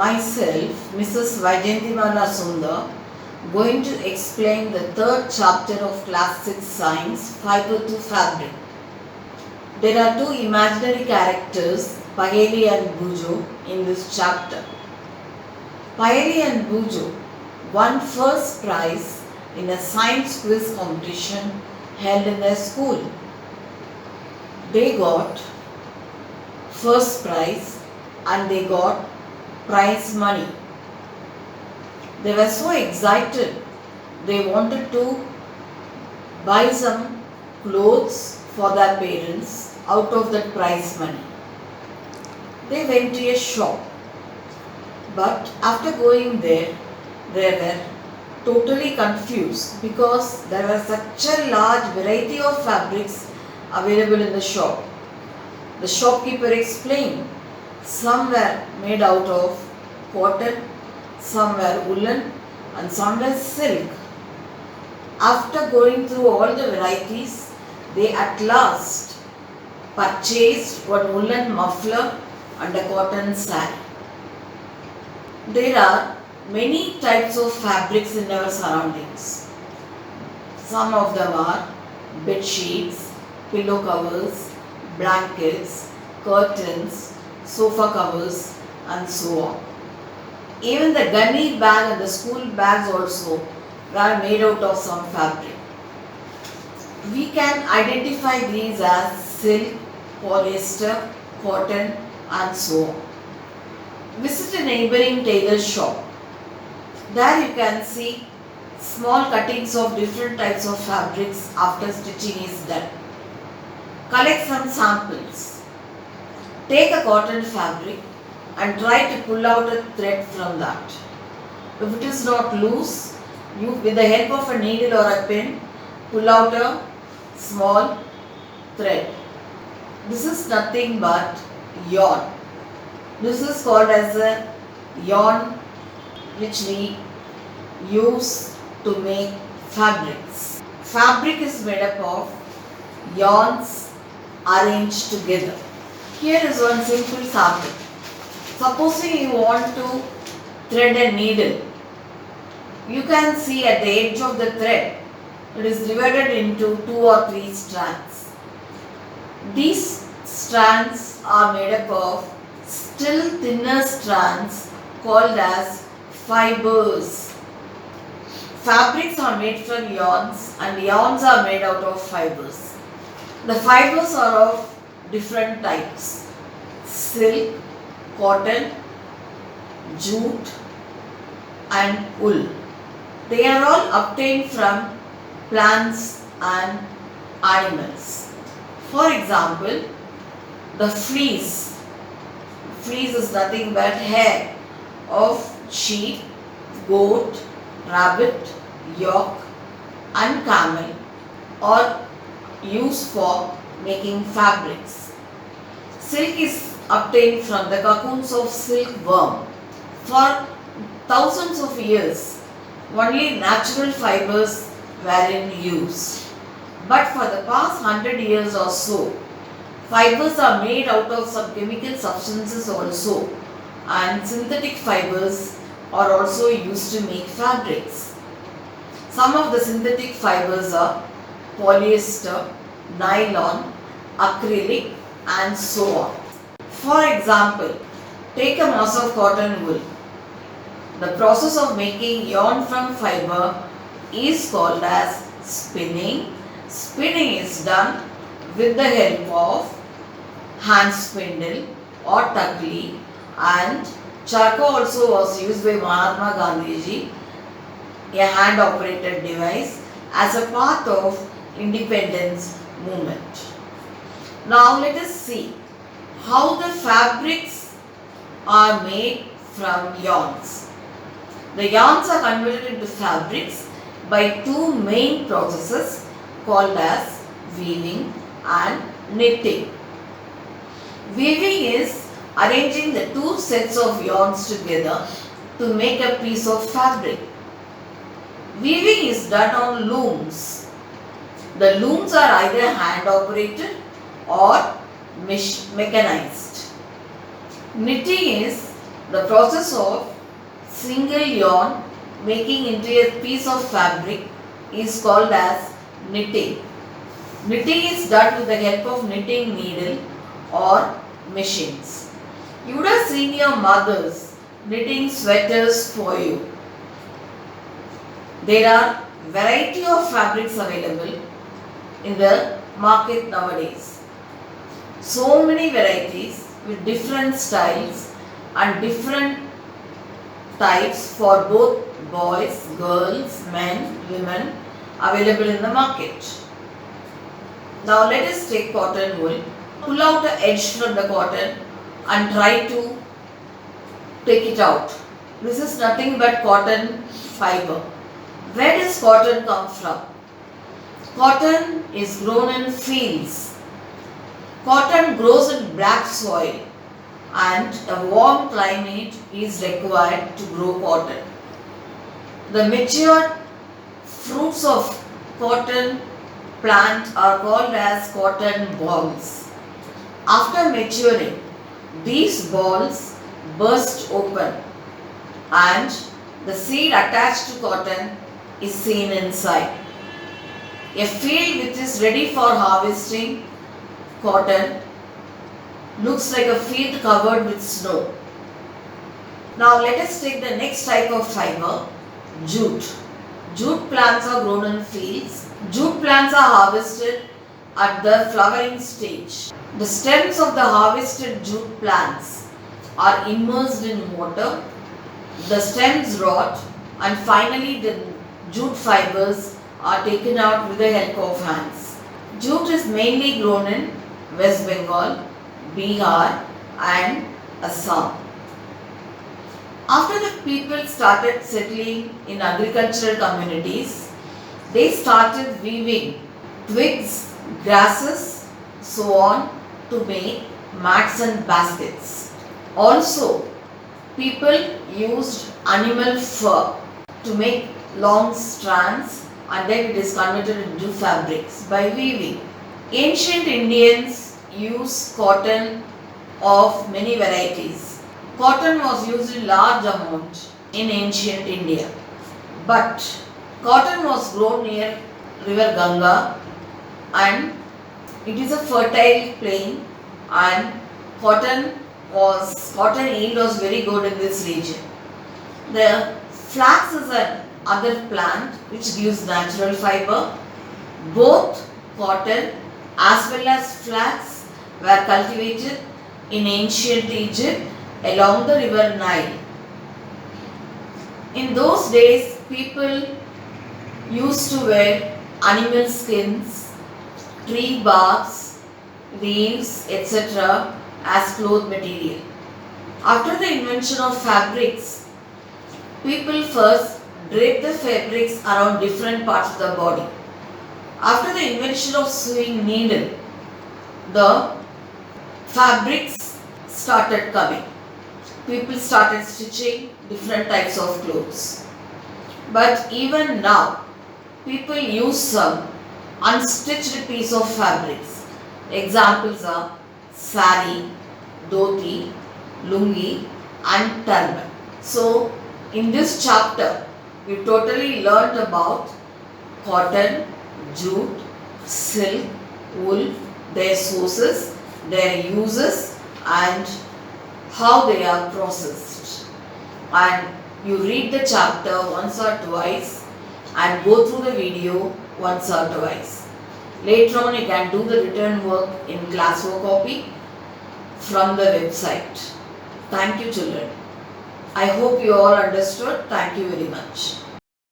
myself, Mrs. Vaijantimala Sundar, going to explain the third chapter of Class 6 Science, Fiber to Fabric. There are two imaginary characters, Payali and Bujo, in this chapter. Payali and Bujo won first prize in a science quiz competition held in their school. They got first prize and they got prize money. They were so excited, they wanted to buy some clothes for their parents out of that prize money. They went to a shop, but after going there, they were totally confused because there was such a large variety of fabrics available in the shop. The shopkeeper explained, some were made out of cotton, some were woolen and some were silk. After going through all the varieties, they at last purchased one woolen muffler and a cotton sari. There are many types of fabrics in our surroundings. Some of them are bed sheets, pillow covers, blankets, curtains, sofa covers and so on. Even the gunny bag and the school bags also were made out of some fabric. We can identify these as silk, polyester, cotton and so on. Visit a neighboring tailor's shop. There you can see small cuttings of different types of fabrics after stitching is done. Collect some samples. Take a cotton fabric and try to pull out a thread from that. If it is not loose, you with the help of a needle or a pin pull out a small thread. This is nothing but yarn. This is called as a yarn which we use to make fabrics. Fabric is made up of yarns arranged together. Here is one simple sample. Supposing you want to thread a needle, you can see at the edge of the thread it is divided into 2 or 3 strands. These strands are made up of still thinner strands called as fibers. Fabrics are made from yarns and yarns are made out of fibers. The fibers are of different types: silk, cotton, jute and wool. They are all obtained from plants and animals. For example, the fleece. Fleece is nothing but hair of sheep, goat, rabbit, yak and camel are used for making fabrics. Silk is obtained from the cocoons of silkworm. For thousands of years, only natural fibers were in use. But for the past 100 years or so, fibers are made out of some chemical substances also, and synthetic fibers are also used to make fabrics. Some of the synthetic fibers are polyester, nylon, acrylic and so on. For example, take a mass of cotton wool. The process of making yarn from fiber is called as spinning. Spinning is done with the help of hand spindle or takli, and charcoal also was used by Mahatma Gandhiji, a hand operated device, as a part of independence movement. Now let us see how the fabrics are made from yarns. The yarns are converted into fabrics by two main processes called as weaving and knitting. Weaving is arranging the two sets of yarns together to make a piece of fabric. Weaving is done on looms. The looms are either hand operated or mechanized. Knitting is The process of single yarn making into a piece of fabric is called as knitting. Knitting is done with the help of knitting needle or machines. You would have seen your mothers knitting sweaters for you. There are variety of fabrics available in the market nowadays. So many varieties with different styles and different types for both boys, girls, men, women available in the market. Now let us take cotton wool. Pull out the edge from the cotton and try to take it out. This is nothing but cotton fiber. Where does cotton come from? Cotton is grown in fields. Cotton grows in black soil and a warm climate is required to grow cotton. The matured fruits of cotton plant are called as cotton balls. After maturing, these balls burst open and the seed attached to cotton is seen inside. A field which is ready for harvesting cotton looks like a field covered with snow. Now let us take the next type of fiber, jute. Jute plants are grown in fields. Jute plants are harvested at the flowering stage. The stems of the harvested jute plants are immersed in water. The stems rot and finally the jute fibers are taken out with the help of hands. Jute is mainly grown in West Bengal, Bihar and Assam. After the people started settling in agricultural communities, they started weaving twigs, grasses, so on to make mats and baskets. Also, people used animal fur to make long strands and then it is converted into fabrics by weaving. Ancient Indians used cotton of many varieties. Cotton was used in large amount in ancient India. But cotton was grown near river Ganga and it is a fertile plain and cotton yield was very good in this region. The flax is another plant which gives natural fiber. Both cotton as well as flax were cultivated in ancient Egypt along the river Nile. In those days, people used to wear animal skins, tree barks, leaves, etc. as cloth material. After the invention of fabrics, people first draped the fabrics around different parts of the body. After the invention of sewing needle, the fabrics started coming. People started stitching different types of clothes. But even now, people use some unstitched piece of fabrics. Examples are sari, dhoti, lungi and turban. So, in this chapter, we totally learnt about cotton, jute, silk, wool, their sources, their uses and how they are processed. And you read the chapter once or twice and go through the video once or twice. Later on you can do the written work in classwork copy from the website. Thank you children. I hope you all understood. Thank you very much.